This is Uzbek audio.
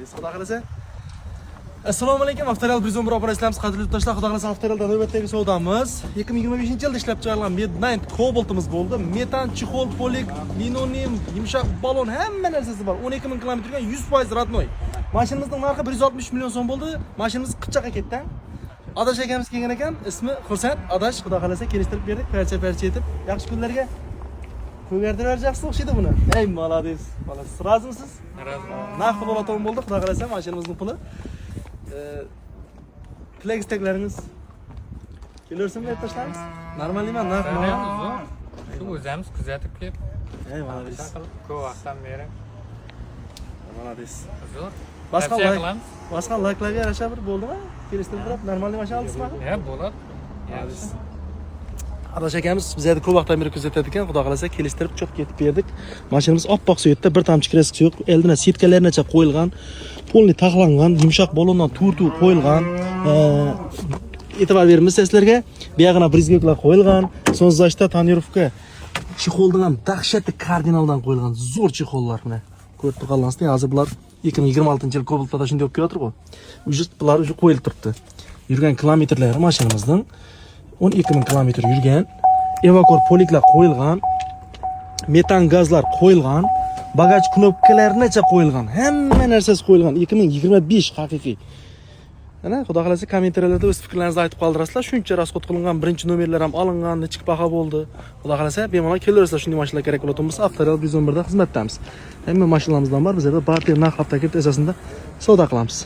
Xudo xolasa. Assalomu alaykum. Avtoral 111 operatsiyalarimiz qadrli yurtdoshlar, xudo xolasa Avtoralda navbatdagi savdomiz 2025-yilda ishlab chiqarilgan Midnight Cobalt'imiz bo'ldi. Metan, chexol, polik, linoleum, yumshoq balon hamma narsasi bor. 12000 km yurgan 100% radnoy. Mashinamizning narxi 160 million so'm bo'ldi. Mashinamiz Qipchoq aketdan. Adash akamiz kelgan ekan, ismi Xursand. Adash, xudo xolasa kelishtirib berdik, parcha etib. Yaxshi kunlarga ko'gartirib berjaqsiz o'xshaydi buni. Ey, молодец. Xolos, razimsiz? Razim. Narx pul olatan bo'ldi, xudo xolasa mashinamizning puli. Tilak istaklaringiz kelarsin deb tashlaymiz. Normalman, narx Taniyamiz. Shu o'zimiz kuzatib kelib, Ey, молодец. ko'p vaqtdan beri Молодец. zo'r. Boshqa Tavsiya like, qilamiz. boshqa like'larga yarasha bir bo'ldimi? Kelishtirib turib, normalniy mashina oldingizmi? Bo'ladi. Молодец. Adash akamiz bizga ko'p vaqtdan beri kuzatadi ekan, xudo xolasa kelishtirib cho'q ketib berdik. Mashinamiz oppoq suyetda, bir tomchi kraskasi yo'q. Eldina sitkalargacha qo'yilgan, polni taxlangan, yumshoq balondan turtuv qo'yilgan. E'tibor bermasa sizlarga, bu yog'ina brizgoklar qo'yilgan, so'nzashda tonirovka chexoldan ham dahshatli kardinaldan qo'yilgan zo'r chexollar mana. Ko'rib turganlaringizda, hozir bular 2026-yil Cobalt'da shunday olib kelayotir-ku. Bular уже qo'yilib turibdi. Yurgan kilometrlari mashinamizning 12000 km yurgan, evakor poliklar qo'yilgan, metan gazlar qo'yilgan, bagaj knopkalarigacha qo'yilgan, hamma narsasi qo'yilgan. 2025 haqiqiy. Mana xudo xolasa kommentariylarda o'z fikrlaringizni aytib qoldirasizlar. Shuncha rasxod qilingan, birinchi nomerlar ham olingan, nechik baho bo'ldi. Xudo xolasa bemalol kelaverasizlar, shunday mashinalar kerak bo'ladigan bo'lsa, Avtoral 111 da xizmatdamiz. Hamma mashinalarimizdan bor, bizda barter narx hafta kelib asosida savdo qilamiz.